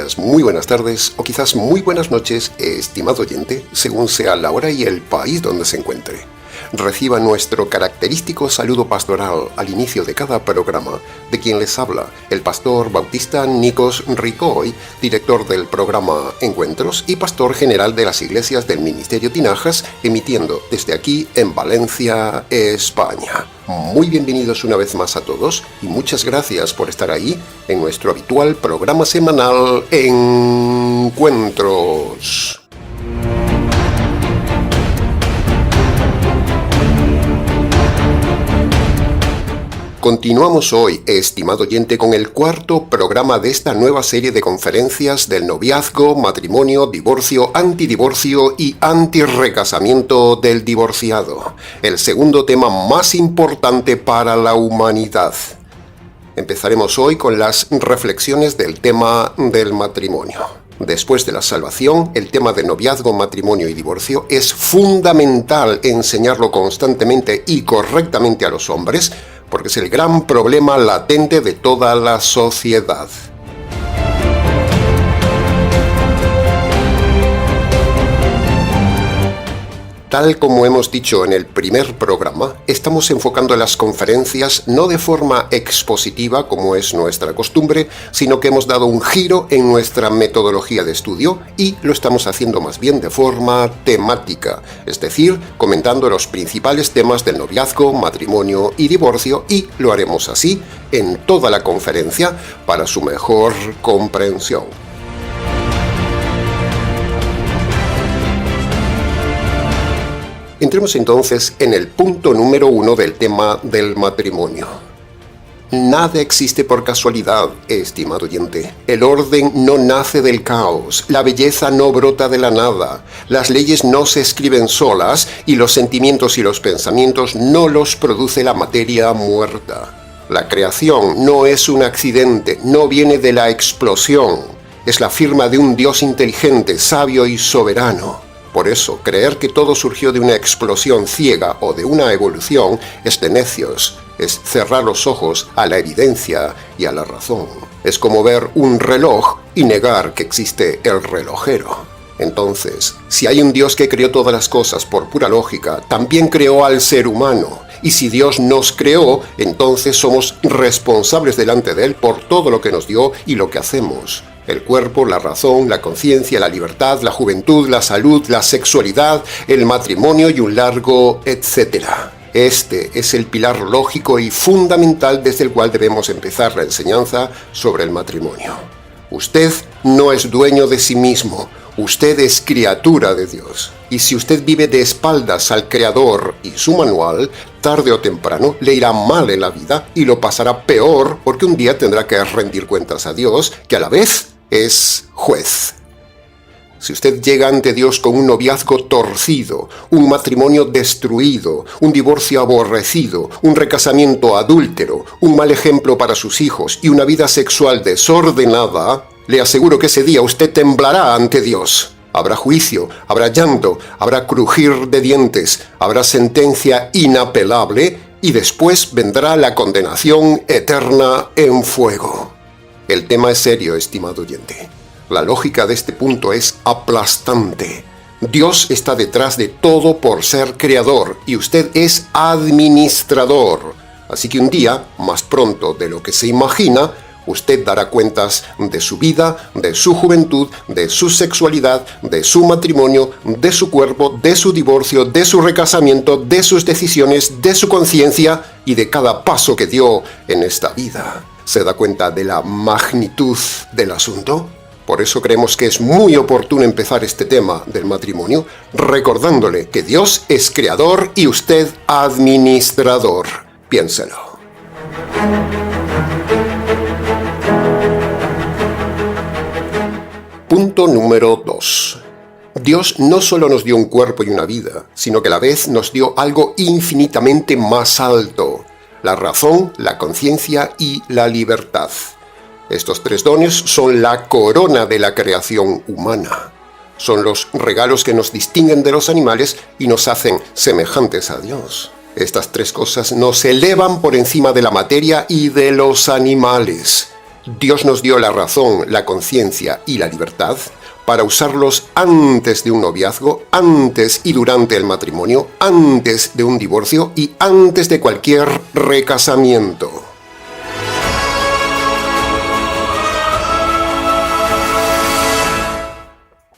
días, muy buenas tardes o quizás muy buenas noches, estimado oyente, según sea la hora y el país donde se encuentre. Reciba nuestro característico saludo pastoral al inicio de cada programa, de quien les habla, el pastor bautista Nikos Ricoy, director del programa Encuentros y pastor general de las iglesias del Ministerio Tinajas, emitiendo desde aquí en Valencia, España. Muy bienvenidos una vez más a todos y muchas gracias por estar ahí en nuestro habitual programa semanal Encuentros. Continuamos hoy, estimado oyente, con el cuarto programa de esta nueva serie de conferencias del noviazgo, matrimonio, divorcio, antidivorcio y antirrecasamiento del divorciado. El segundo tema más importante para la humanidad. Empezaremos hoy con las reflexiones del tema del matrimonio. Después de la salvación, el tema de noviazgo, matrimonio y divorcio es fundamental enseñarlo constantemente y correctamente a los hombres, porque es el gran problema latente de toda la sociedad. Tal como hemos dicho en el primer programa, estamos enfocando las conferencias no de forma expositiva, como es nuestra costumbre, sino que hemos dado un giro en nuestra metodología de estudio y lo estamos haciendo más bien de forma temática, es decir, comentando los principales temas del noviazgo, matrimonio y divorcio, y lo haremos así en toda la conferencia para su mejor comprensión. Entremos entonces en el punto número 1 del tema del matrimonio. Nada existe por casualidad, estimado oyente. El orden no nace del caos, la belleza no brota de la nada, las leyes no se escriben solas y los sentimientos y los pensamientos no los produce la materia muerta. La creación no es un accidente, no viene de la explosión. Es la firma de un Dios inteligente, sabio y soberano. Por eso, creer que todo surgió de una explosión ciega o de una evolución es de necios, es cerrar los ojos a la evidencia y a la razón. Es como ver un reloj y negar que existe el relojero. Entonces, si hay un Dios que creó todas las cosas por pura lógica, también creó al ser humano. Y si Dios nos creó, entonces somos responsables delante de Él por todo lo que nos dio y lo que hacemos. El cuerpo, la razón, la conciencia, la libertad, la juventud, la salud, la sexualidad, el matrimonio y un largo etcétera. Este es el pilar lógico y fundamental desde el cual debemos empezar la enseñanza sobre el matrimonio. Usted no es dueño de sí mismo, usted es criatura de Dios. Y si usted vive de espaldas al Creador y su manual, tarde o temprano le irá mal en la vida y lo pasará peor porque un día tendrá que rendir cuentas a Dios, que a la vez es juez. Si usted llega ante Dios con un noviazgo torcido, un matrimonio destruido, un divorcio aborrecido, un recasamiento adúltero, un mal ejemplo para sus hijos y una vida sexual desordenada, le aseguro que ese día usted temblará ante Dios. Habrá juicio, habrá llanto, habrá crujir de dientes, habrá sentencia inapelable y después vendrá la condenación eterna en fuego. El tema es serio, estimado oyente. La lógica de este punto es aplastante. Dios está detrás de todo por ser creador y usted es administrador. Así que un día, más pronto de lo que se imagina, usted dará cuentas de su vida, de su juventud, de su sexualidad, de su matrimonio, de su cuerpo, de su divorcio, de su recasamiento, de sus decisiones, de su conciencia y de cada paso que dio en esta vida. ¿Se da cuenta de la magnitud del asunto? Por eso creemos que es muy oportuno empezar este tema del matrimonio recordándole que Dios es creador y usted administrador. Piénselo. Punto número 2. Dios no solo nos dio un cuerpo y una vida, sino que a la vez nos dio algo infinitamente más alto: la razón, la conciencia y la libertad. Estos tres dones son la corona de la creación humana. Son los regalos que nos distinguen de los animales y nos hacen semejantes a Dios. Estas tres cosas nos elevan por encima de la materia y de los animales. Dios nos dio la razón, la conciencia y la libertad para usarlos antes de un noviazgo, antes y durante el matrimonio, antes de un divorcio y antes de cualquier recasamiento.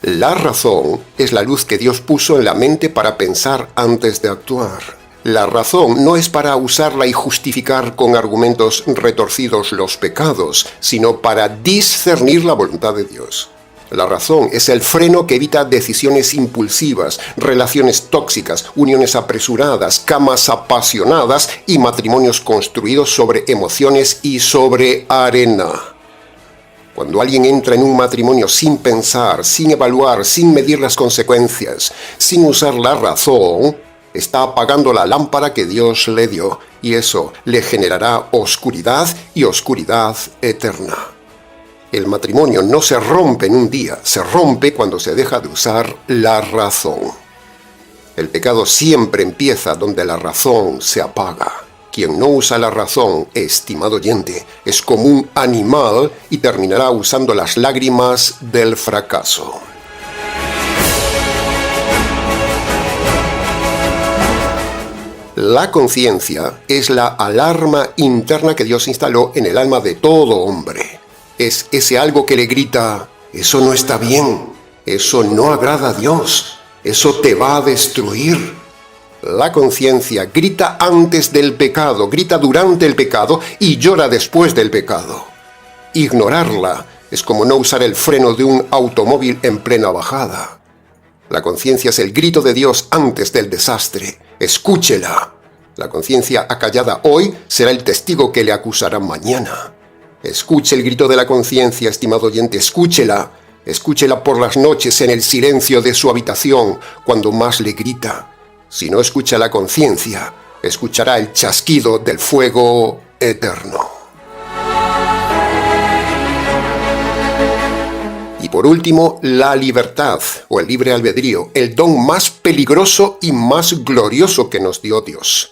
La razón es la luz que Dios puso en la mente para pensar antes de actuar. La razón no es para usarla y justificar con argumentos retorcidos los pecados, sino para discernir la voluntad de Dios. La razón es el freno que evita decisiones impulsivas, relaciones tóxicas, uniones apresuradas, camas apasionadas y matrimonios construidos sobre emociones y sobre arena. Cuando alguien entra en un matrimonio sin pensar, sin evaluar, sin medir las consecuencias, sin usar la razón, está apagando la lámpara que Dios le dio, y eso le generará oscuridad y oscuridad eterna. El matrimonio no se rompe en un día, se rompe cuando se deja de usar la razón. El pecado siempre empieza donde la razón se apaga. Quien no usa la razón, estimado oyente, es como un animal y terminará usando las lágrimas del fracaso. La conciencia es la alarma interna que Dios instaló en el alma de todo hombre. Es ese algo que le grita: eso no está bien, eso no agrada a Dios, eso te va a destruir. La conciencia grita antes del pecado, grita durante el pecado y llora después del pecado. Ignorarla es como no usar el freno de un automóvil en plena bajada. La conciencia es el grito de Dios antes del desastre. Escúchela. La conciencia acallada hoy será el testigo que le acusará mañana. Escuche el grito de la conciencia, estimado oyente, escúchela. Escúchela por las noches en el silencio de su habitación, cuando más le grita. Si no escucha la conciencia, escuchará el chasquido del fuego eterno. Y por último, la libertad o el libre albedrío, el don más peligroso y más glorioso que nos dio Dios.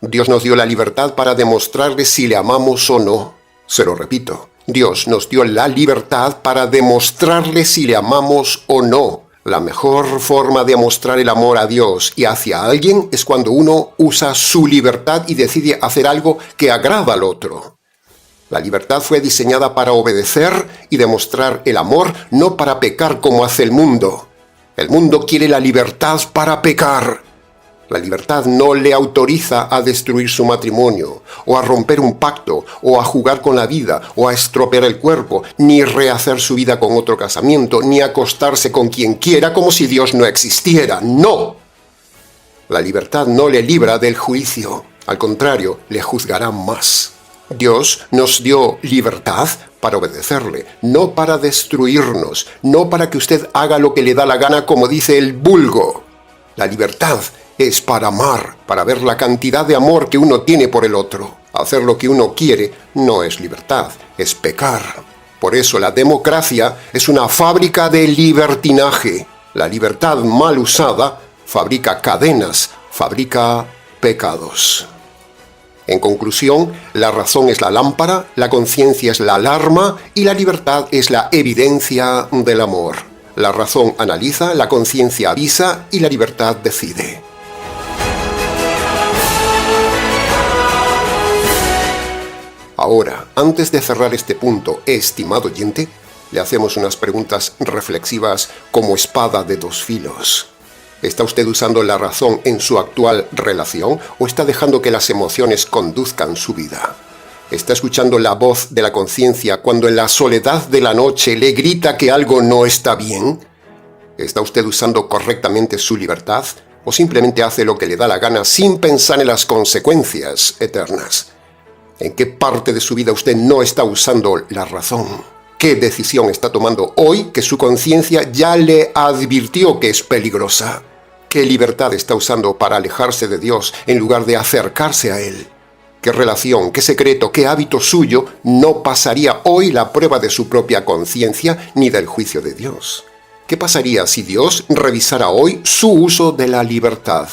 Dios nos dio la libertad para demostrarle si le amamos o no. Se lo repito, Dios nos dio la libertad para demostrarle si le amamos o no. La mejor forma de mostrar el amor a Dios y hacia alguien es cuando uno usa su libertad y decide hacer algo que agrada al otro. La libertad fue diseñada para obedecer y demostrar el amor, no para pecar como hace el mundo. El mundo quiere la libertad para pecar. La libertad no le autoriza a destruir su matrimonio, o a romper un pacto, o a jugar con la vida, o a estropear el cuerpo, ni rehacer su vida con otro casamiento, ni acostarse con quien quiera como si Dios no existiera. ¡No! La libertad no le libra del juicio. Al contrario, le juzgará más. Dios nos dio libertad para obedecerle, no para destruirnos, no para que usted haga lo que le da la gana como dice el vulgo. La libertad es para amar, para ver la cantidad de amor que uno tiene por el otro. Hacer lo que uno quiere no es libertad, es pecar. Por eso la democracia es una fábrica de libertinaje. La libertad mal usada fabrica cadenas, fabrica pecados. En conclusión, la razón es la lámpara, la conciencia es la alarma y la libertad es la evidencia del amor. La razón analiza, la conciencia avisa y la libertad decide. Ahora, antes de cerrar este punto, estimado oyente, le hacemos unas preguntas reflexivas como espada de dos filos. ¿Está usted usando la razón en su actual relación o está dejando que las emociones conduzcan su vida? ¿Está escuchando la voz de la conciencia cuando en la soledad de la noche le grita que algo no está bien? ¿Está usted usando correctamente su libertad o simplemente hace lo que le da la gana sin pensar en las consecuencias eternas? ¿En qué parte de su vida usted no está usando la razón? ¿Qué decisión está tomando hoy que su conciencia ya le advirtió que es peligrosa? ¿Qué libertad está usando para alejarse de Dios en lugar de acercarse a Él? ¿Qué relación, qué secreto, qué hábito suyo no pasaría hoy la prueba de su propia conciencia ni del juicio de Dios? ¿Qué pasaría si Dios revisara hoy su uso de la libertad?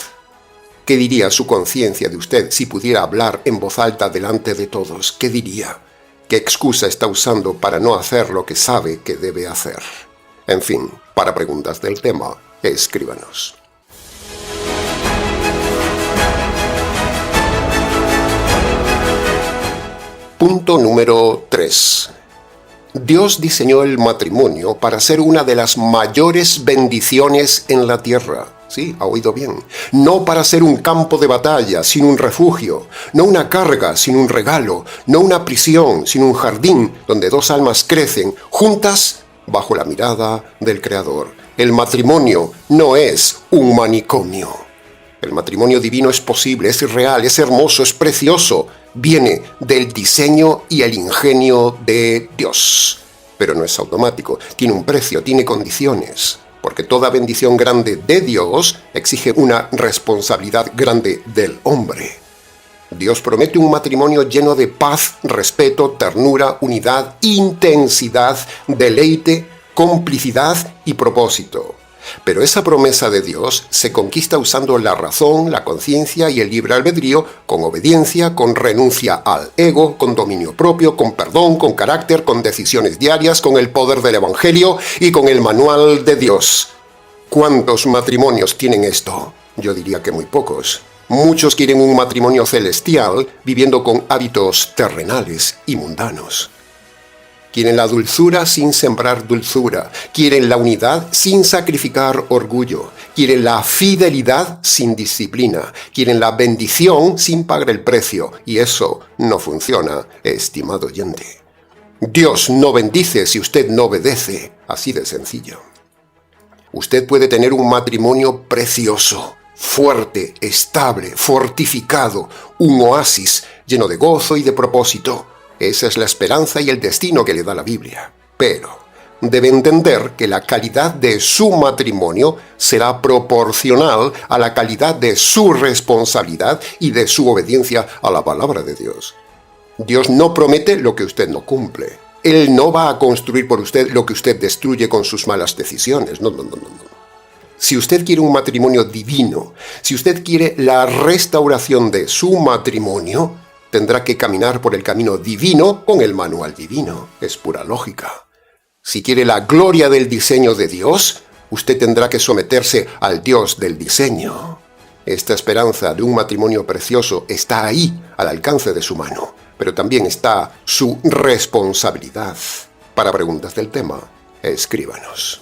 ¿Qué diría su conciencia de usted si pudiera hablar en voz alta delante de todos? ¿Qué diría? ¿Qué excusa está usando para no hacer lo que sabe que debe hacer? En fin, para preguntas del tema, escríbanos. Punto número 3. Dios diseñó el matrimonio para ser una de las mayores bendiciones en la tierra. Sí, ha oído bien. No para ser un campo de batalla, sin un refugio. No una carga, sin un regalo. No una prisión, sin un jardín donde dos almas crecen juntas bajo la mirada del Creador. El matrimonio no es un manicomio. El matrimonio divino es posible, es real, es hermoso, es precioso. Viene del diseño y el ingenio de Dios. Pero no es automático, tiene un precio, tiene condiciones. Porque toda bendición grande de Dios exige una responsabilidad grande del hombre. Dios promete un matrimonio lleno de paz, respeto, ternura, unidad, intensidad, deleite, complicidad y propósito. Pero esa promesa de Dios se conquista usando la razón, la conciencia y el libre albedrío, con obediencia, con renuncia al ego, con dominio propio, con perdón, con carácter, con decisiones diarias, con el poder del Evangelio y con el manual de Dios. ¿Cuántos matrimonios tienen esto? Yo diría que muy pocos. Muchos quieren un matrimonio celestial viviendo con hábitos terrenales y mundanos. Quieren la dulzura sin sembrar dulzura. Quieren la unidad sin sacrificar orgullo. Quieren la fidelidad sin disciplina. Quieren la bendición sin pagar el precio. Y eso no funciona, estimado oyente. Dios no bendice si usted no obedece. Así de sencillo. Usted puede tener un matrimonio precioso, fuerte, estable, fortificado, un oasis lleno de gozo y de propósito. Esa es la esperanza y el destino que le da la Biblia. Pero debe entender que la calidad de su matrimonio será proporcional a la calidad de su responsabilidad y de su obediencia a la palabra de Dios. Dios no promete lo que usted no cumple. Él no va a construir por usted lo que usted destruye con sus malas decisiones. No. Si usted quiere un matrimonio divino, si usted quiere la restauración de su matrimonio, tendrá que caminar por el camino divino con el manual divino. Es pura lógica. Si quiere la gloria del diseño de Dios, usted tendrá que someterse al Dios del diseño. Esta esperanza de un matrimonio precioso está ahí, al alcance de su mano, pero también está su responsabilidad. Para preguntas del tema, escríbanos.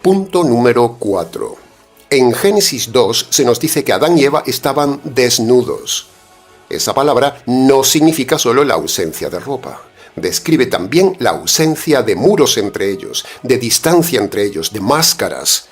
Punto número 4. En Génesis 2 se nos dice que Adán y Eva estaban desnudos. Esa palabra no significa solo la ausencia de ropa. Describe también la ausencia de muros entre ellos, de distancia entre ellos, de máscaras.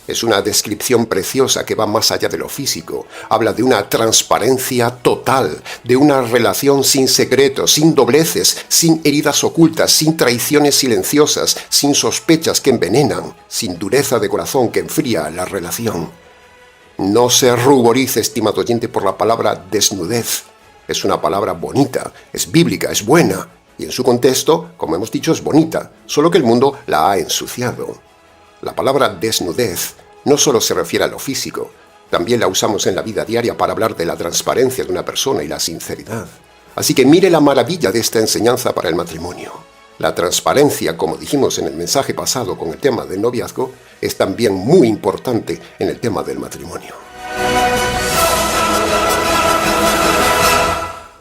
Es una descripción preciosa que va más allá de lo físico. Habla de una transparencia total, de una relación sin secretos, sin dobleces, sin heridas ocultas, sin traiciones silenciosas, sin sospechas que envenenan, sin dureza de corazón que enfría la relación. No se ruborice, estimado oyente, por la palabra desnudez. Es una palabra bonita, es bíblica, es buena. Y en su contexto, como hemos dicho, es bonita, solo que el mundo la ha ensuciado. La palabra desnudez no solo se refiere a lo físico, también la usamos en la vida diaria para hablar de la transparencia de una persona y la sinceridad. Así que mire la maravilla de esta enseñanza para el matrimonio. La transparencia, como dijimos en el mensaje pasado con el tema del noviazgo, es también muy importante en el tema del matrimonio.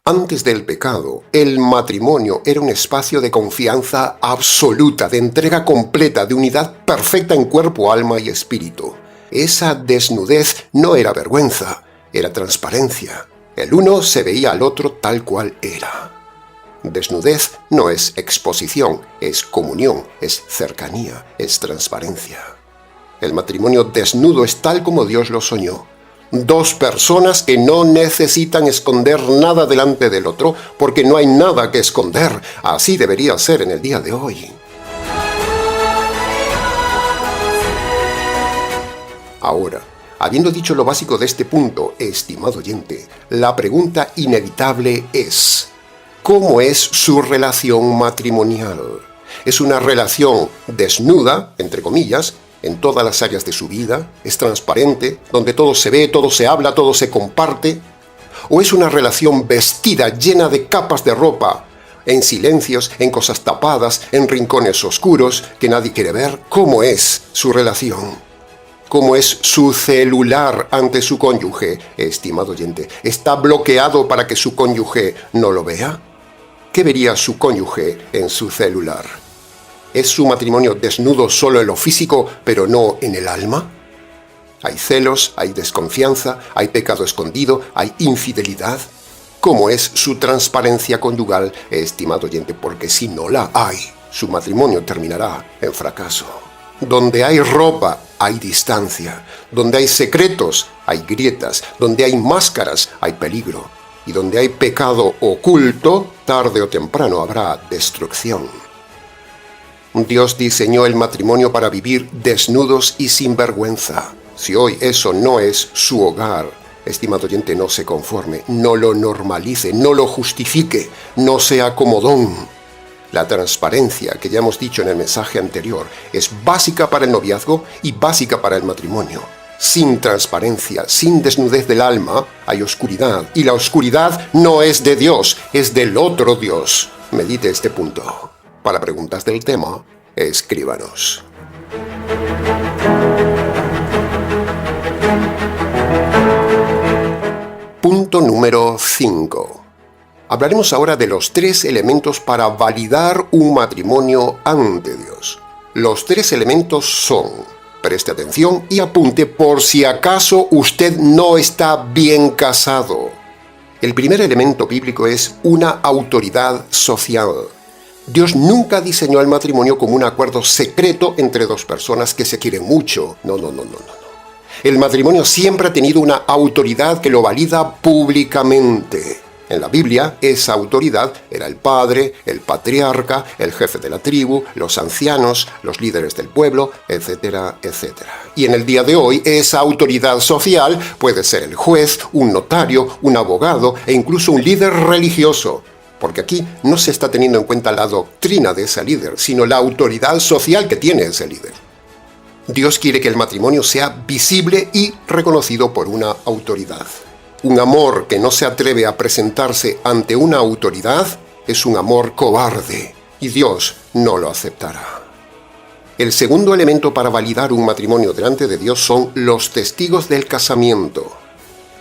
Antes del pecado, el matrimonio era un espacio de confianza absoluta, de entrega completa, de unidad perfecta en cuerpo, alma y espíritu. Esa desnudez no era vergüenza, era transparencia. El uno se veía al otro tal cual era. Desnudez no es exposición, es comunión, es cercanía, es transparencia. El matrimonio desnudo es tal como Dios lo soñó. Dos personas que no necesitan esconder nada delante del otro porque no hay nada que esconder. Así debería ser en el día de hoy. Ahora, habiendo dicho lo básico de este punto, estimado oyente, la pregunta inevitable es: ¿cómo es su relación matrimonial? ¿Es una relación desnuda, entre comillas, en todas las áreas de su vida, es transparente, donde todo se ve, todo se habla, todo se comparte, o es una relación vestida, llena de capas de ropa, en silencios, en cosas tapadas, en rincones oscuros que nadie quiere ver. ¿Cómo es su relación? ¿Cómo es su celular ante su cónyuge, estimado oyente? ¿Está bloqueado para que su cónyuge no lo vea? ¿Qué vería su cónyuge en su celular? ¿Es su matrimonio desnudo solo en lo físico, pero no en el alma? ¿Hay celos, hay desconfianza, hay pecado escondido, hay infidelidad? ¿Cómo es su transparencia conyugal, estimado oyente? Porque si no la hay, su matrimonio terminará en fracaso. Donde hay ropa, hay distancia. Donde hay secretos, hay grietas. Donde hay máscaras, hay peligro. Y donde hay pecado oculto, tarde o temprano habrá destrucción. Dios diseñó el matrimonio para vivir desnudos y sin vergüenza. Si hoy eso no es su hogar, estimado oyente, no se conforme, no lo normalice, no lo justifique, no sea comodón. La transparencia, que ya hemos dicho en el mensaje anterior, es básica para el noviazgo y básica para el matrimonio. Sin transparencia, sin desnudez del alma, hay oscuridad, y la oscuridad no es de Dios, es del otro Dios. Medite este punto. Para preguntas del tema, escríbanos. Punto número 5. Hablaremos ahora de los 3 elementos para validar un matrimonio ante Dios. Los 3 elementos son, preste atención y apunte por si acaso usted no está bien casado. El primer elemento bíblico es una autoridad social. Dios nunca diseñó el matrimonio como un acuerdo secreto entre 2 personas que se quieren mucho. No. El matrimonio siempre ha tenido una autoridad que lo valida públicamente. En la Biblia, esa autoridad era el padre, el patriarca, el jefe de la tribu, los ancianos, los líderes del pueblo, etcétera, etcétera. Y en el día de hoy, esa autoridad social puede ser el juez, un notario, un abogado e incluso un líder religioso. Porque aquí no se está teniendo en cuenta la doctrina de ese líder, sino la autoridad social que tiene ese líder. Dios quiere que el matrimonio sea visible y reconocido por una autoridad. Un amor que no se atreve a presentarse ante una autoridad es un amor cobarde, y Dios no lo aceptará. El segundo elemento para validar un matrimonio delante de Dios son los testigos del casamiento.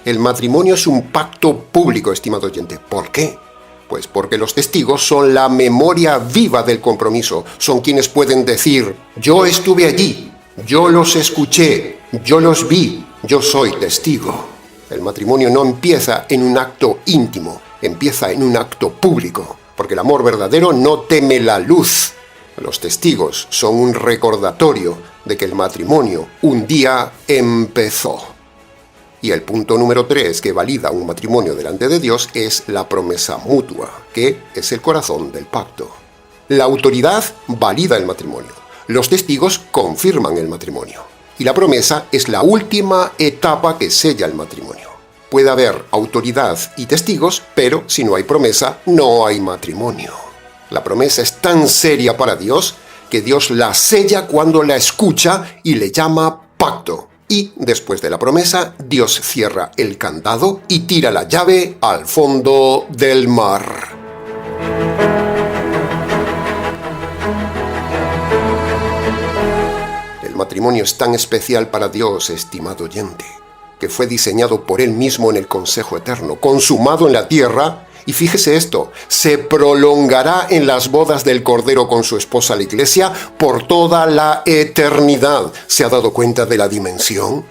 El matrimonio es un pacto público, estimado oyente. ¿Por qué? Pues porque los testigos son la memoria viva del compromiso. Son quienes pueden decir: yo estuve allí, yo los escuché, yo los vi, yo soy testigo. El matrimonio no empieza en un acto íntimo, empieza en un acto público, porque el amor verdadero no teme la luz. Los testigos son un recordatorio de que el matrimonio un día empezó. Y el punto número 3 que valida un matrimonio delante de Dios es la promesa mutua, que es el corazón del pacto. La autoridad valida el matrimonio. Los testigos confirman el matrimonio. Y la promesa es la última etapa que sella el matrimonio. Puede haber autoridad y testigos, pero si no hay promesa, no hay matrimonio. La promesa es tan seria para Dios que Dios la sella cuando la escucha y le llama pacto. Y después de la promesa, Dios cierra el candado y tira la llave al fondo del mar. El matrimonio es tan especial para Dios, estimado oyente, que fue diseñado por Él mismo en el consejo eterno, consumado en la tierra, y fíjese esto, se prolongará en las bodas del Cordero con su esposa la Iglesia por toda la eternidad. ¿Se ha dado cuenta de la dimensión?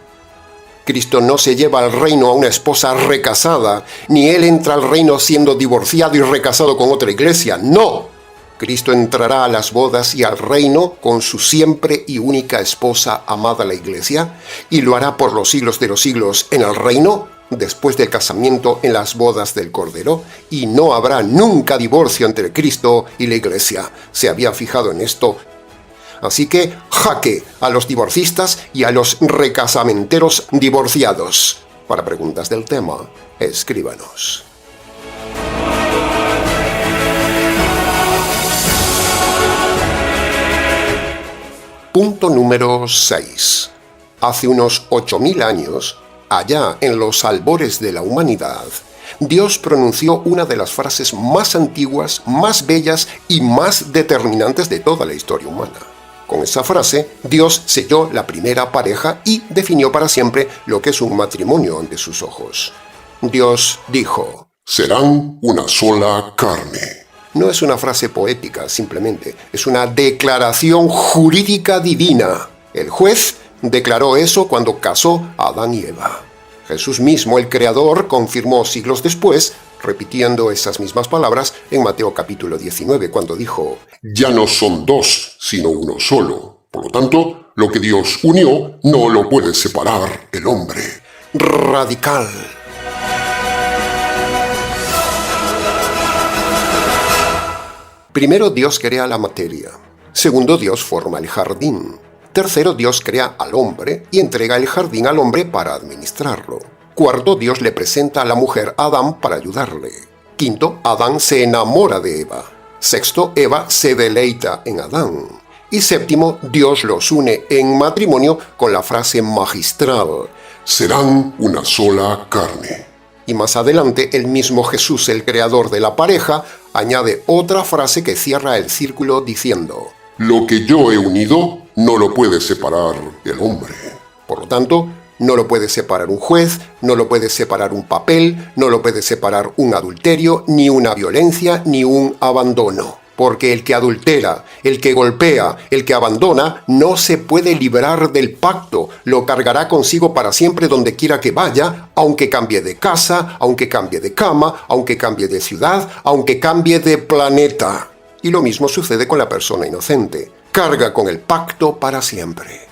Cristo no se lleva al reino a una esposa recasada, ni Él entra al reino siendo divorciado y recasado con otra iglesia. ¡No! Cristo entrará a las bodas y al reino con su siempre y única esposa amada la Iglesia, y lo hará por los siglos de los siglos en el reino, después del casamiento en las bodas del Cordero, y no habrá nunca divorcio entre Cristo y la Iglesia. ¿Se había fijado en esto? Así que jaque a los divorcistas y a los recasamenteros divorciados. Para preguntas del tema, escríbanos. Punto número 6. Hace unos 8.000 años, allá en los albores de la humanidad, Dios pronunció una de las frases más antiguas, más bellas y más determinantes de toda la historia humana. Con esa frase, Dios selló la primera pareja y definió para siempre lo que es un matrimonio ante sus ojos. Dios dijo: serán una sola carne. No es una frase poética, simplemente, es una declaración jurídica divina. El juez declaró eso cuando casó a Adán y Eva. Jesús mismo, el Creador, confirmó siglos después, repitiendo esas mismas palabras en Mateo capítulo 19, cuando dijo: ya no son dos, sino uno solo. Por lo tanto, lo que Dios unió no lo puede separar el hombre. Radical. Primero, Dios crea la materia. Segundo, Dios forma el jardín. Tercero, Dios crea al hombre y entrega el jardín al hombre para administrarlo. Cuarto, Dios le presenta a la mujer a Adán para ayudarle. Quinto, Adán se enamora de Eva. Sexto, Eva se deleita en Adán. Y séptimo, Dios los une en matrimonio con la frase magistral: serán una sola carne. Y más adelante, el mismo Jesús, el creador de la pareja, añade otra frase que cierra el círculo diciendo: lo que yo he unido no lo puede separar el hombre. Por lo tanto, no lo puede separar un juez, no lo puede separar un papel, no lo puede separar un adulterio, ni una violencia, ni un abandono. Porque el que adultera, el que golpea, el que abandona, no se puede librar del pacto. Lo cargará consigo para siempre donde quiera que vaya, aunque cambie de casa, aunque cambie de cama, aunque cambie de ciudad, aunque cambie de planeta. Y lo mismo sucede con la persona inocente. Carga con el pacto para siempre.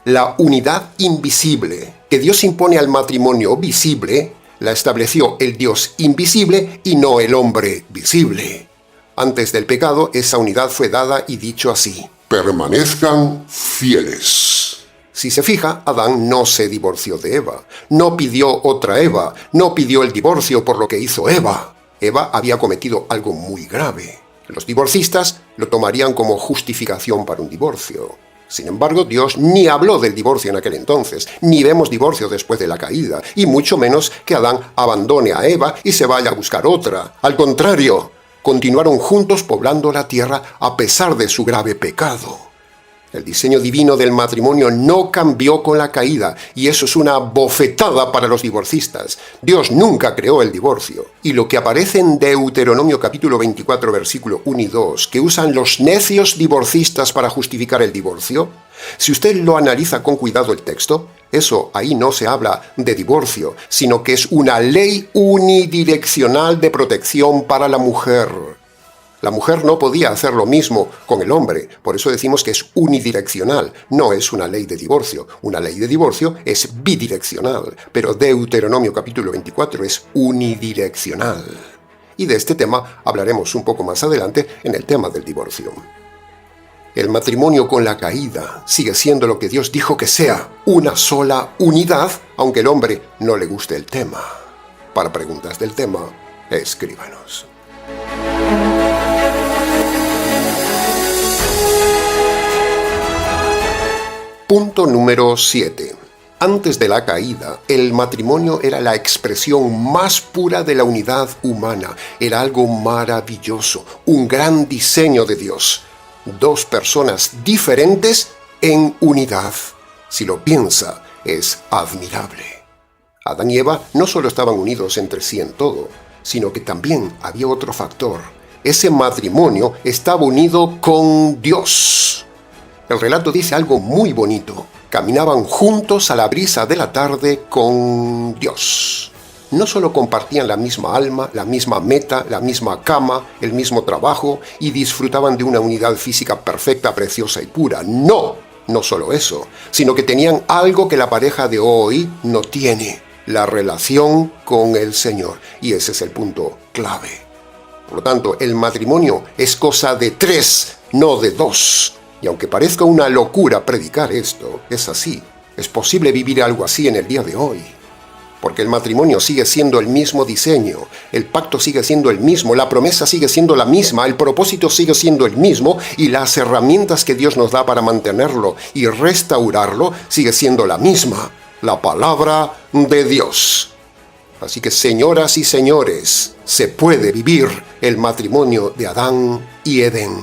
La unidad invisible que Dios impone al matrimonio visible, la estableció el Dios invisible y no el hombre visible. Antes del pecado, esa unidad fue dada y dicho así: permanezcan fieles. Si se fija, Adán no se divorció de Eva, no pidió otra Eva, no pidió el divorcio por lo que hizo Eva. Eva había cometido algo muy grave. Los divorcistas lo tomarían como justificación para un divorcio. Sin embargo, Dios ni habló del divorcio en aquel entonces, ni vemos divorcio después de la caída, y mucho menos que Adán abandone a Eva y se vaya a buscar otra. Al contrario, continuaron juntos poblando la tierra a pesar de su grave pecado. El diseño divino del matrimonio no cambió con la caída, y eso es una bofetada para los divorcistas. Dios nunca creó el divorcio. Y lo que aparece en Deuteronomio capítulo 24, versículo 1 y 2, que usan los necios divorcistas para justificar el divorcio, si usted lo analiza con cuidado el texto, eso ahí no se habla de divorcio, sino que es una ley unidireccional de protección para la mujer. La mujer no podía hacer lo mismo con el hombre, por eso decimos que es unidireccional, no es una ley de divorcio. Una ley de divorcio es bidireccional, pero Deuteronomio capítulo 24 es unidireccional. Y de este tema hablaremos un poco más adelante en el tema del divorcio. El matrimonio con la caída sigue siendo lo que Dios dijo que sea, una sola unidad, aunque el hombre no le guste el tema. Para preguntas del tema, escríbanos. Punto número 7. Antes de la caída, el matrimonio era la expresión más pura de la unidad humana. Era algo maravilloso, un gran diseño de Dios. Dos personas diferentes en unidad. Si lo piensa, es admirable. Adán y Eva no solo estaban unidos entre sí en todo, sino que también había otro factor. Ese matrimonio estaba unido con Dios. El relato dice algo muy bonito. Caminaban juntos a la brisa de la tarde con Dios. No solo compartían la misma alma, la misma meta, la misma cama, el mismo trabajo y disfrutaban de una unidad física perfecta, preciosa y pura. No solo eso, sino que tenían algo que la pareja de hoy no tiene: la relación con el Señor. Y ese es el punto clave. Por lo tanto, el matrimonio es cosa de tres, no de dos. Y aunque parezca una locura predicar esto, es así. Es posible vivir algo así en el día de hoy. porque el matrimonio sigue siendo el mismo diseño, el pacto sigue siendo el mismo, la promesa sigue siendo la misma, el propósito sigue siendo el mismo y las herramientas que Dios nos da para mantenerlo y restaurarlo sigue siendo la misma, la palabra de Dios. Así que, señoras y señores, se puede vivir el matrimonio de Adán y Edén.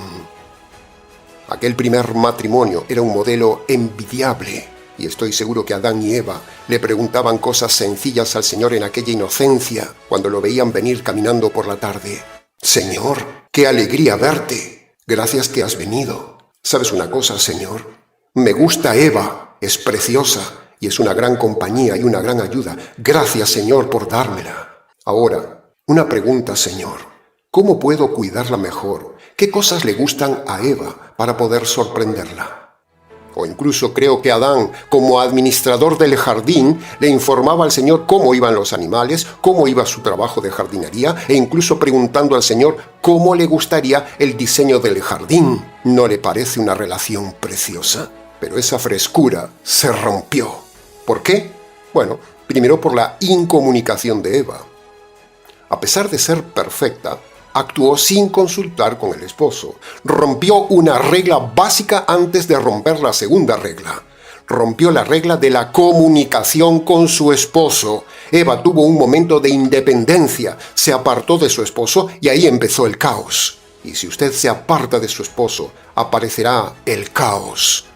Aquel primer matrimonio era un modelo envidiable. Y estoy seguro que Adán y Eva le preguntaban cosas sencillas al Señor en aquella inocencia, cuando lo veían venir caminando por la tarde. Señor, qué alegría verte. Gracias que has venido. ¿Sabes una cosa, Señor? Me gusta Eva, es preciosa y es una gran compañía y una gran ayuda. Gracias, Señor, por dármela. Ahora, una pregunta, Señor. ¿Cómo puedo cuidarla mejor? ¿Qué cosas le gustan a Eva para poder sorprenderla? O incluso creo que Adán, como administrador del jardín, le informaba al Señor cómo iban los animales, cómo iba su trabajo de jardinería, e incluso preguntando al Señor cómo le gustaría el diseño del jardín. ¿No le parece una relación preciosa? Pero esa frescura se rompió. ¿Por qué? Bueno, primero por la incomunicación de Eva. A pesar de ser perfecta, actuó sin consultar con el esposo. Rompió una regla básica antes de romper la segunda regla. Rompió la regla de la comunicación con su esposo. Eva tuvo un momento de independencia, se apartó de su esposo y ahí empezó el caos. Y si usted se aparta de su esposo, aparecerá el caos.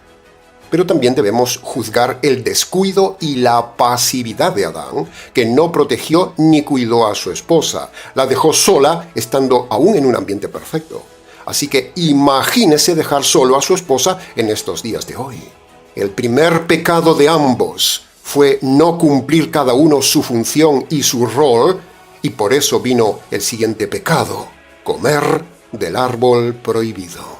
Pero también debemos juzgar el descuido y la pasividad de Adán, que no protegió ni cuidó a su esposa. La dejó sola, estando aún en un ambiente perfecto. Así que imagínese dejar solo a su esposa en estos días de hoy. El primer pecado de ambos fue no cumplir cada uno su función y su rol, y por eso vino el siguiente pecado: comer del árbol prohibido.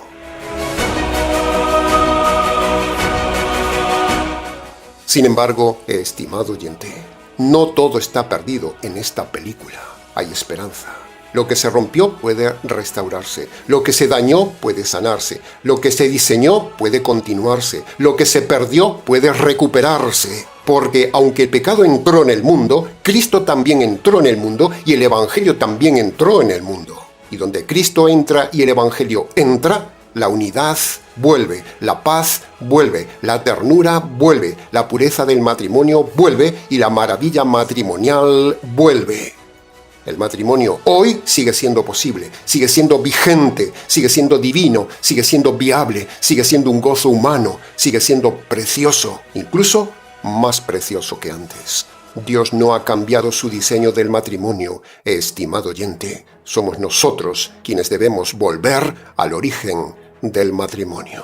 Sin embargo, estimado oyente, no todo está perdido en esta película. Hay esperanza. Lo que se rompió puede restaurarse. Lo que se dañó puede sanarse. Lo que se diseñó puede continuarse. Lo que se perdió puede recuperarse. Porque aunque el pecado entró en el mundo, Cristo también entró en el mundo y el Evangelio también entró en el mundo. Y donde Cristo entra y el Evangelio entra, la unidad vuelve, la paz vuelve, la ternura vuelve, la pureza del matrimonio vuelve y la maravilla matrimonial vuelve. El matrimonio hoy sigue siendo posible, sigue siendo vigente, sigue siendo divino, sigue siendo viable, sigue siendo un gozo humano, sigue siendo precioso, incluso más precioso que antes. Dios no ha cambiado su diseño del matrimonio, estimado oyente. Somos nosotros quienes debemos volver al origen del matrimonio.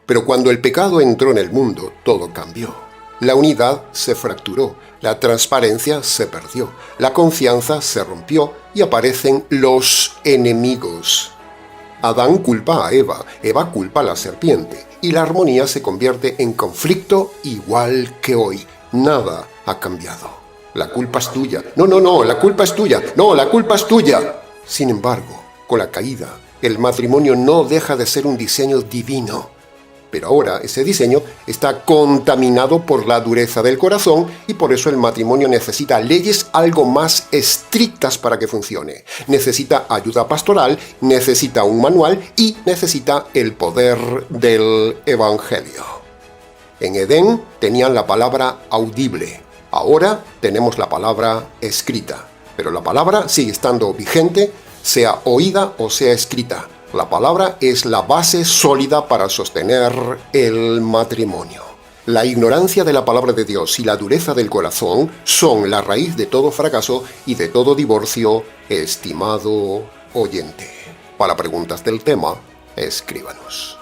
Pero cuando el pecado entró en el mundo, todo cambió. La unidad se fracturó, la transparencia se perdió, la confianza se rompió y aparecen los enemigos. Adán culpa a Eva, Eva culpa a la serpiente, y la armonía se convierte en conflicto igual que hoy. Nada ha cambiado. La culpa es tuya. No, la culpa es tuya. No, la culpa es tuya. Sin embargo, con la caída, el matrimonio no deja de ser un diseño divino. Pero ahora ese diseño está contaminado por la dureza del corazón y por eso el matrimonio necesita leyes algo más estrictas para que funcione. Necesita ayuda pastoral, necesita un manual y necesita el poder del Evangelio. En Edén tenían la palabra audible. Ahora tenemos la palabra escrita. Pero la palabra sigue estando vigente, sea oída o sea escrita. La palabra es la base sólida para sostener el matrimonio. La ignorancia de la palabra de Dios y la dureza del corazón son la raíz de todo fracaso y de todo divorcio, estimado oyente. Para preguntas del tema, escríbanos.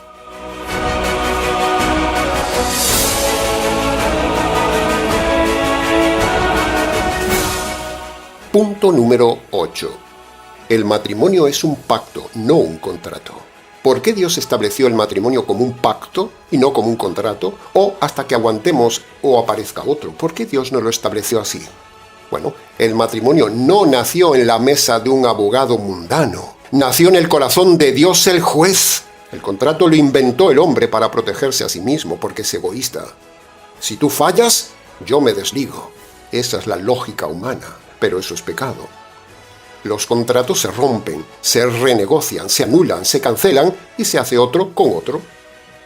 Punto número 8. El matrimonio es un pacto, no un contrato. ¿Por qué Dios estableció el matrimonio como un pacto y no como un contrato? O hasta que aguantemos o aparezca otro. ¿Por qué Dios no lo estableció así? Bueno, el matrimonio no nació en la mesa de un abogado mundano. Nació en el corazón de Dios el juez. El contrato lo inventó el hombre para protegerse a sí mismo, porque es egoísta. Si tú fallas, yo me desligo. Esa es la lógica humana, pero eso es pecado. Los contratos se rompen, se renegocian, se anulan, se cancelan y se hace otro con otro.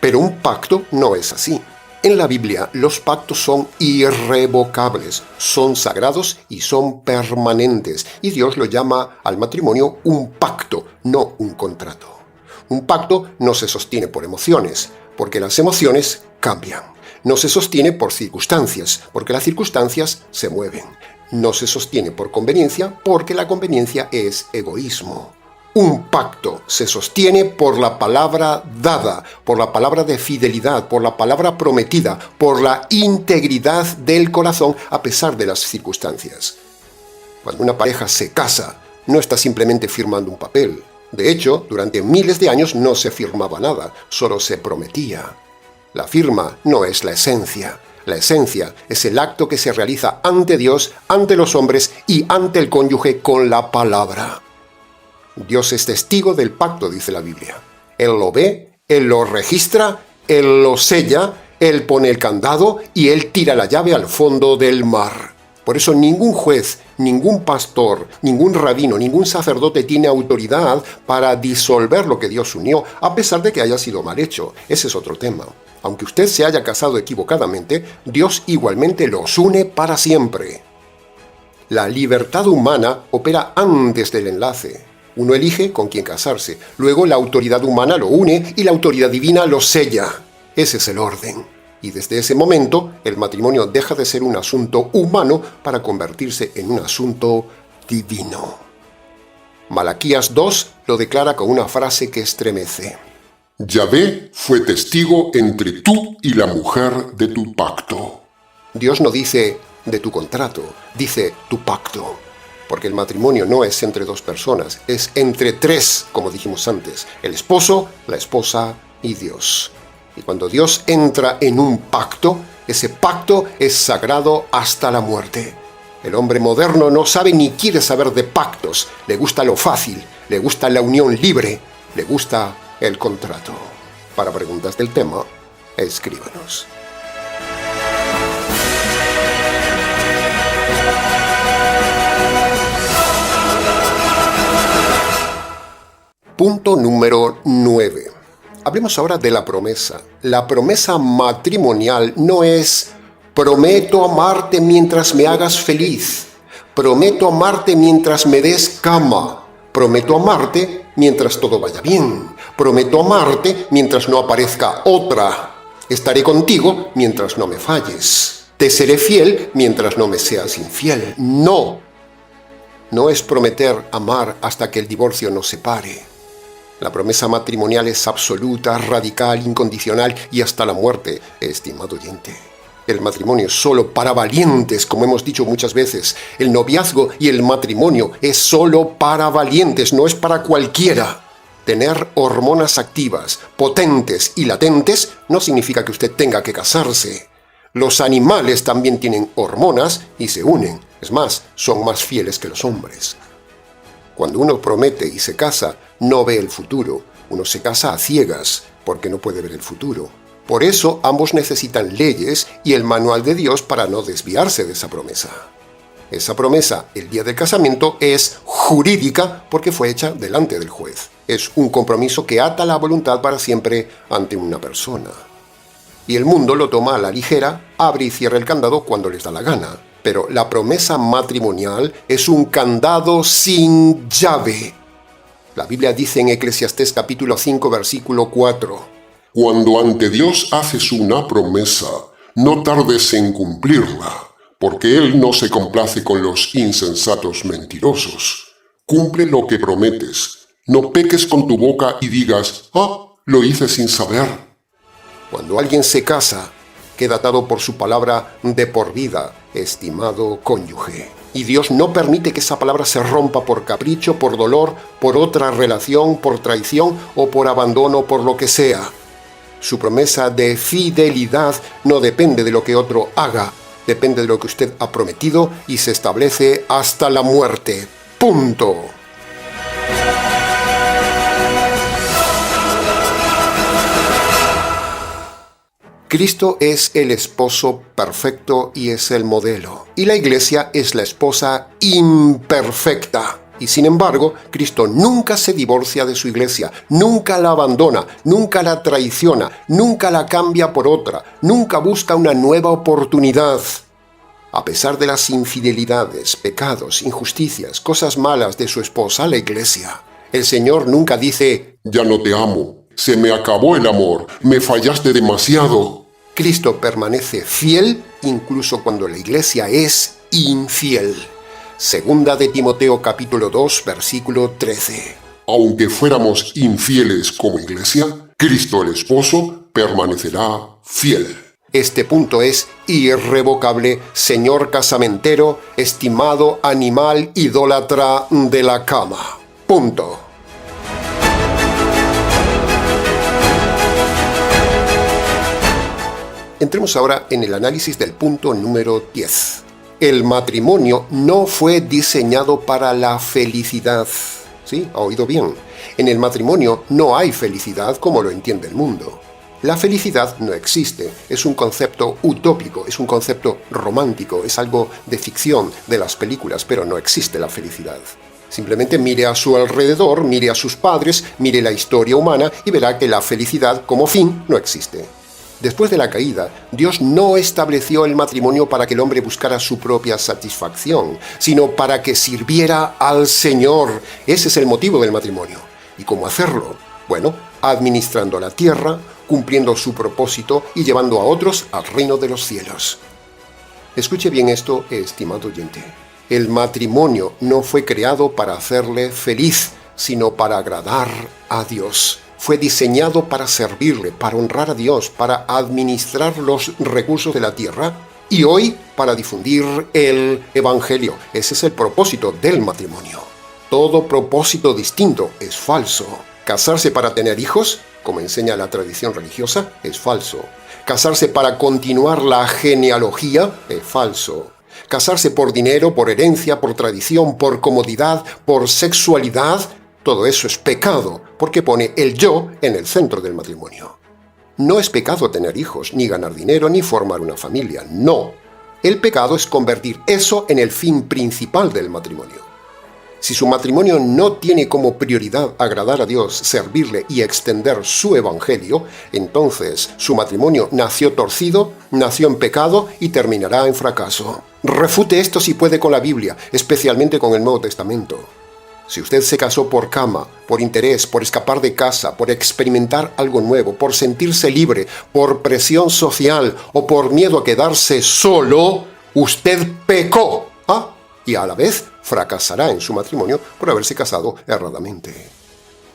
Pero un pacto no es así. En la Biblia, los pactos son irrevocables, son sagrados y son permanentes. Y Dios lo llama al matrimonio un pacto, no un contrato. Un pacto no se sostiene por emociones, porque las emociones cambian. No se sostiene por circunstancias, porque las circunstancias se mueven. No se sostiene por conveniencia, porque la conveniencia es egoísmo. Un pacto se sostiene por la palabra dada, por la palabra de fidelidad, por la palabra prometida, por la integridad del corazón a pesar de las circunstancias. Cuando una pareja se casa, no está simplemente firmando un papel. De hecho, durante miles de años no se firmaba nada, solo se prometía. La firma no es la esencia. La esencia es el acto que se realiza ante Dios, ante los hombres y ante el cónyuge con la palabra. Dios es testigo del pacto, dice la Biblia. Él lo ve, Él lo registra, Él lo sella, Él pone el candado y Él tira la llave al fondo del mar. Por eso ningún juez, ningún pastor, ningún rabino, ningún sacerdote tiene autoridad para disolver lo que Dios unió, a pesar de que haya sido mal hecho. Ese es otro tema. Aunque usted se haya casado equivocadamente, Dios igualmente los une para siempre. La libertad humana opera antes del enlace. Uno elige con quién casarse, luego la autoridad humana lo une y la autoridad divina lo sella. Ese es el orden. Y desde ese momento, el matrimonio deja de ser un asunto humano para convertirse en un asunto divino. Malaquías 2 lo declara con una frase que estremece. Yahvé fue testigo entre tú y la mujer de tu pacto. Dios no dice de tu contrato, dice tu pacto. Porque el matrimonio no es entre dos personas, es entre tres, como dijimos antes, el esposo, la esposa y Dios. Y cuando Dios entra en un pacto, ese pacto es sagrado hasta la muerte. El hombre moderno no sabe ni quiere saber de pactos, le gusta lo fácil, le gusta la unión libre, le gusta el contrato. Para preguntas del tema, escríbanos. Punto número 9. Hablemos ahora de la promesa. La promesa matrimonial no es prometo amarte mientras me hagas feliz, prometo amarte mientras me des cama, prometo amarte mientras todo vaya bien, prometo amarte mientras no aparezca otra, estaré contigo mientras no me falles, te seré fiel mientras no me seas infiel. No es prometer amar hasta que el divorcio nos separe. La promesa matrimonial es absoluta, radical, incondicional y hasta la muerte, estimado oyente. El matrimonio es solo para valientes, como hemos dicho muchas veces. El noviazgo y el matrimonio es solo para valientes, no es para cualquiera. Tener hormonas activas, potentes y latentes no significa que usted tenga que casarse. Los animales también tienen hormonas y se unen. Es más, son más fieles que los hombres. Cuando uno promete y se casa, no ve el futuro. Uno se casa a ciegas, porque no puede ver el futuro. Por eso, ambos necesitan leyes y el manual de Dios para no desviarse de esa promesa. Esa promesa, el día del casamiento, es jurídica porque fue hecha delante del juez. Es un compromiso que ata la voluntad para siempre ante una persona. Y el mundo lo toma a la ligera, abre y cierra el candado cuando les da la gana. Pero la promesa matrimonial es un candado sin llave. La Biblia dice en Eclesiastés capítulo 5, versículo 4. Cuando ante Dios haces una promesa, no tardes en cumplirla, porque Él no se complace con los insensatos mentirosos. Cumple lo que prometes. No peques con tu boca y digas, lo hice sin saber. Cuando alguien se casa, queda atado por su palabra de por vida, estimado cónyuge. Y Dios no permite que esa palabra se rompa por capricho, por dolor, por otra relación, por traición o por abandono, por lo que sea. Su promesa de fidelidad no depende de lo que otro haga, depende de lo que usted ha prometido y se establece hasta la muerte. ¡Punto! Cristo es el esposo perfecto y es el modelo. Y la iglesia es la esposa imperfecta. Y sin embargo, Cristo nunca se divorcia de su iglesia, nunca la abandona, nunca la traiciona, nunca la cambia por otra, nunca busca una nueva oportunidad. A pesar de las infidelidades, pecados, injusticias, cosas malas de su esposa, la iglesia, el Señor nunca dice: ya no te amo, se me acabó el amor, me fallaste demasiado. Cristo permanece fiel incluso cuando la iglesia es infiel. Segunda de Timoteo capítulo 2, versículo 13. Aunque fuéramos infieles como iglesia, Cristo el esposo permanecerá fiel. Este punto es irrevocable, señor casamentero, estimado animal idólatra de la cama. Punto. Entremos ahora en el análisis del punto número 10. El matrimonio no fue diseñado para la felicidad. ¿Sí? ¿Ha oído bien? En el matrimonio no hay felicidad como lo entiende el mundo. La felicidad no existe, es un concepto utópico, es un concepto romántico, es algo de ficción, de las películas, pero no existe la felicidad. Simplemente mire a su alrededor, mire a sus padres, mire la historia humana y verá que la felicidad como fin no existe. Después de la caída, Dios no estableció el matrimonio para que el hombre buscara su propia satisfacción, sino para que sirviera al Señor. Ese es el motivo del matrimonio. ¿Y cómo hacerlo? Bueno, administrando la tierra, cumpliendo su propósito y llevando a otros al reino de los cielos. Escuche bien esto, estimado oyente. El matrimonio no fue creado para hacerle feliz, sino para agradar a Dios. Fue diseñado para servirle, para honrar a Dios, para administrar los recursos de la tierra y hoy para difundir el Evangelio. Ese es el propósito del matrimonio. Todo propósito distinto es falso. Casarse para tener hijos, como enseña la tradición religiosa, es falso. Casarse para continuar la genealogía es falso. Casarse por dinero, por herencia, por tradición, por comodidad, por sexualidad, todo eso es pecado, porque pone el yo en el centro del matrimonio. No es pecado tener hijos, ni ganar dinero, ni formar una familia, no. El pecado es convertir eso en el fin principal del matrimonio. Si su matrimonio no tiene como prioridad agradar a Dios, servirle y extender su evangelio, entonces su matrimonio nació torcido, nació en pecado y terminará en fracaso. Refute esto si puede con la Biblia, especialmente con el Nuevo Testamento. Si usted se casó por cama, por interés, por escapar de casa, por experimentar algo nuevo, por sentirse libre, por presión social o por miedo a quedarse solo, usted pecó. Y a la vez fracasará en su matrimonio por haberse casado erradamente.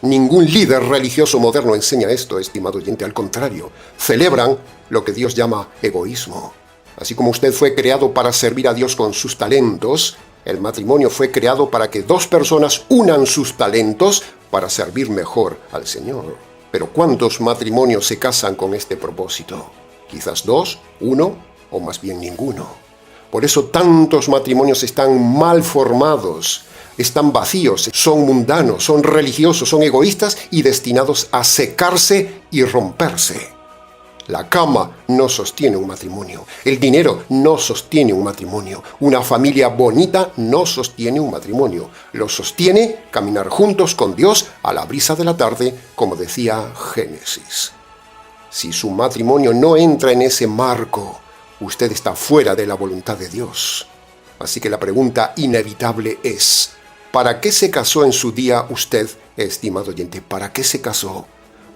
Ningún líder religioso moderno enseña esto, estimado oyente, al contrario. Celebran lo que Dios llama egoísmo. Así como usted fue creado para servir a Dios con sus talentos, el matrimonio fue creado para que dos personas unan sus talentos para servir mejor al Señor. Pero ¿cuántos matrimonios se casan con este propósito? Quizás 2, 1 o más bien ninguno. Por eso tantos matrimonios están mal formados, están vacíos, son mundanos, son religiosos, son egoístas y destinados a secarse y romperse. La cama no sostiene un matrimonio, el dinero no sostiene un matrimonio, una familia bonita no sostiene un matrimonio. Lo sostiene caminar juntos con Dios a la brisa de la tarde, como decía Génesis. Si su matrimonio no entra en ese marco, usted está fuera de la voluntad de Dios. Así que la pregunta inevitable es: ¿para qué se casó en su día usted, estimado oyente? ¿Para qué se casó?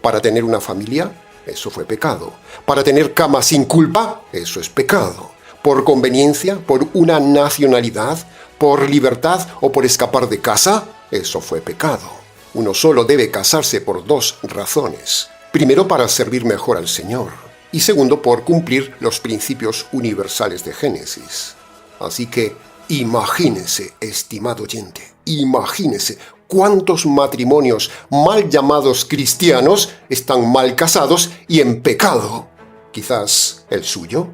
¿Para tener una familia? Eso fue pecado. ¿Para tener cama sin culpa? Eso es pecado. ¿Por conveniencia? ¿Por una nacionalidad? ¿Por libertad o por escapar de casa? Eso fue pecado. Uno solo debe casarse por 2 razones. Primero, para servir mejor al Señor. Y segundo, por cumplir los principios universales de Génesis. Así que imagínese, estimado oyente, imagínese cuántos matrimonios mal llamados cristianos están mal casados y en pecado. Quizás el suyo.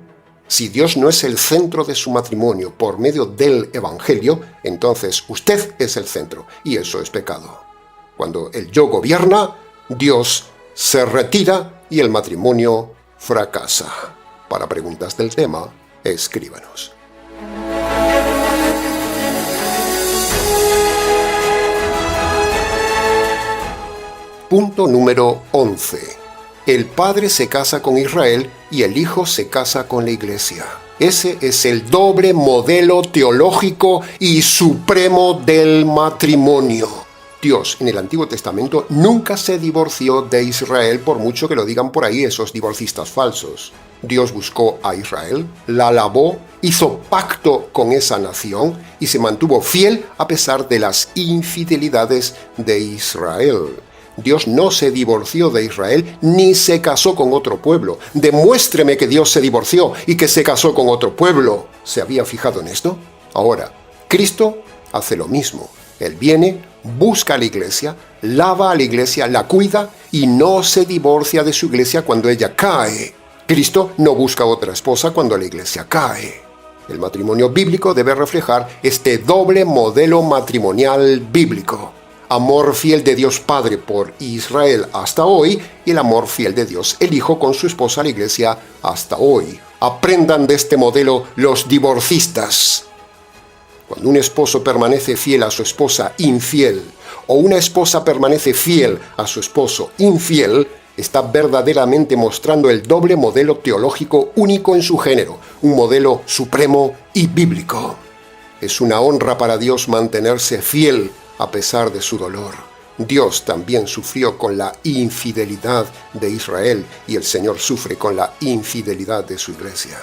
Si Dios no es el centro de su matrimonio por medio del Evangelio, entonces usted es el centro y eso es pecado. Cuando el yo gobierna, Dios se retira y el matrimonio fracasa. Para preguntas del tema, escríbanos. Punto número 11. El Padre se casa con Israel y el Hijo se casa con la Iglesia. Ese es el doble modelo teológico y supremo del matrimonio. Dios en el Antiguo Testamento nunca se divorció de Israel, por mucho que lo digan por ahí esos divorcistas falsos. Dios buscó a Israel, la alabó, hizo pacto con esa nación y se mantuvo fiel a pesar de las infidelidades de Israel. Dios no se divorció de Israel ni se casó con otro pueblo. Demuéstreme que Dios se divorció y que se casó con otro pueblo. ¿Se había fijado en esto? Ahora, Cristo hace lo mismo. Él viene, busca a la iglesia, lava a la iglesia, la cuida y no se divorcia de su iglesia cuando ella cae. Cristo no busca otra esposa cuando la iglesia cae. El matrimonio bíblico debe reflejar este doble modelo matrimonial bíblico. Amor fiel de Dios Padre por Israel hasta hoy y el amor fiel de Dios el Hijo con su esposa la Iglesia hasta hoy. Aprendan de este modelo los divorcistas. Cuando un esposo permanece fiel a su esposa infiel o una esposa permanece fiel a su esposo infiel, está verdaderamente mostrando el doble modelo teológico único en su género, un modelo supremo y bíblico. Es una honra para Dios mantenerse fiel a pesar de su dolor. Dios también sufrió con la infidelidad de Israel y el Señor sufre con la infidelidad de su iglesia.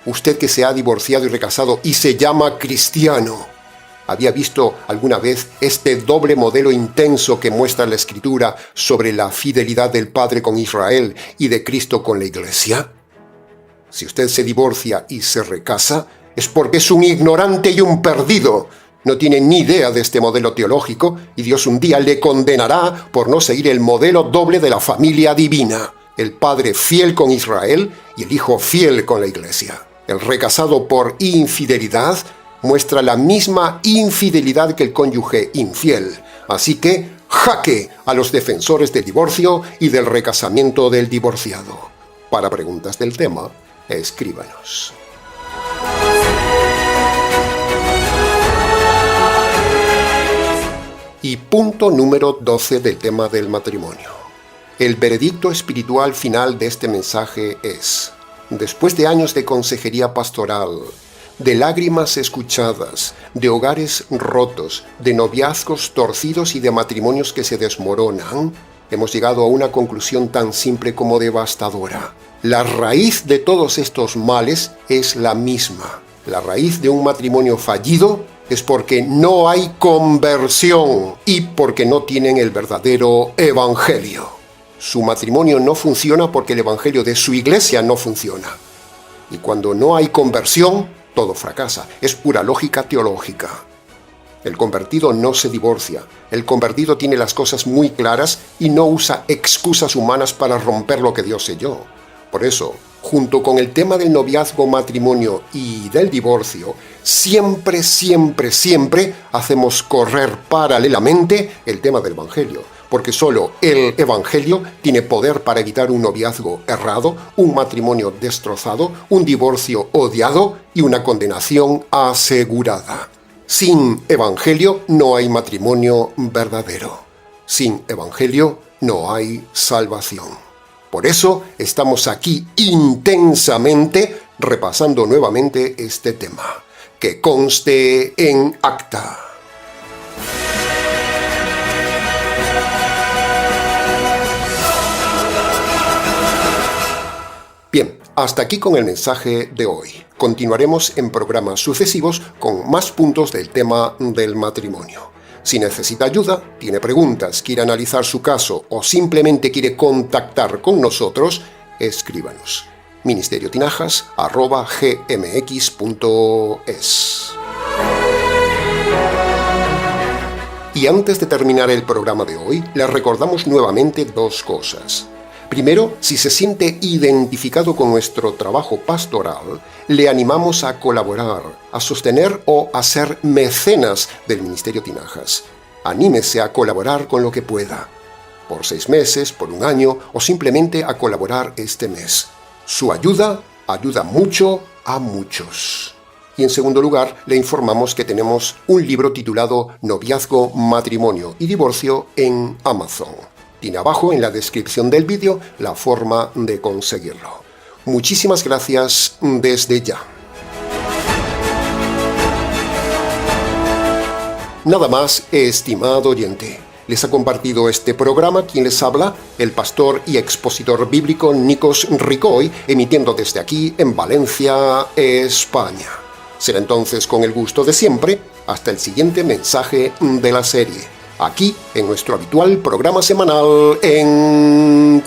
Usted que se ha divorciado y recasado y se llama cristiano, ¿había visto alguna vez este doble modelo intenso que muestra la Escritura sobre la fidelidad del Padre con Israel y de Cristo con la iglesia? Si usted se divorcia y se recasa, es porque es un ignorante y un perdido. No tiene ni idea de este modelo teológico y Dios un día le condenará por no seguir el modelo doble de la familia divina. El Padre fiel con Israel y el Hijo fiel con la Iglesia. El recasado por infidelidad muestra la misma infidelidad que el cónyuge infiel. Así que, jaque a los defensores del divorcio y del recasamiento del divorciado. Para preguntas del tema, escríbanos. Y punto número 12 del tema del matrimonio. El veredicto espiritual final de este mensaje es: después de años de consejería pastoral, de lágrimas escuchadas, de hogares rotos, de noviazgos torcidos y de matrimonios que se desmoronan, hemos llegado a una conclusión tan simple como devastadora. La raíz de todos estos males es la misma. La raíz de un matrimonio fallido es porque no hay conversión y porque no tienen el verdadero evangelio. Su matrimonio no funciona porque el evangelio de su iglesia no funciona. Y cuando no hay conversión, todo fracasa. Es pura lógica teológica. El convertido no se divorcia. El convertido tiene las cosas muy claras y no usa excusas humanas para romper lo que Dios selló. Por eso, junto con el tema del noviazgo, matrimonio y del divorcio, siempre hacemos correr paralelamente el tema del evangelio. Porque solo el evangelio tiene poder para evitar un noviazgo errado, un matrimonio destrozado, un divorcio odiado y una condenación asegurada. Sin evangelio no hay matrimonio verdadero. Sin evangelio no hay salvación. Por eso estamos aquí intensamente repasando nuevamente este tema. Que conste en acta. Bien, hasta aquí con el mensaje de hoy. Continuaremos en programas sucesivos con más puntos del tema del matrimonio. Si necesita ayuda, tiene preguntas, quiere analizar su caso o simplemente quiere contactar con nosotros, escríbanos. ministerioTinajas@gmx.es. Y antes de terminar el programa de hoy, les recordamos nuevamente dos cosas. Primero, si se siente identificado con nuestro trabajo pastoral, le animamos a colaborar, a sostener o a ser mecenas del Ministerio Tinajas. Anímese a colaborar con lo que pueda. por 6 meses, por 1 año o simplemente a colaborar este mes. Su ayuda ayuda mucho a muchos. Y en segundo lugar, le informamos que tenemos un libro titulado Noviazgo, Matrimonio y Divorcio en Amazon. Tiene abajo en la descripción del vídeo la forma de conseguirlo. Muchísimas gracias desde ya. Nada más, estimado oyente. Les ha compartido este programa quien les habla, el pastor y expositor bíblico Nikos Ricoy, emitiendo desde aquí en Valencia, España. Será entonces con el gusto de siempre, hasta el siguiente mensaje de la serie, aquí en nuestro habitual programa semanal Encuentros.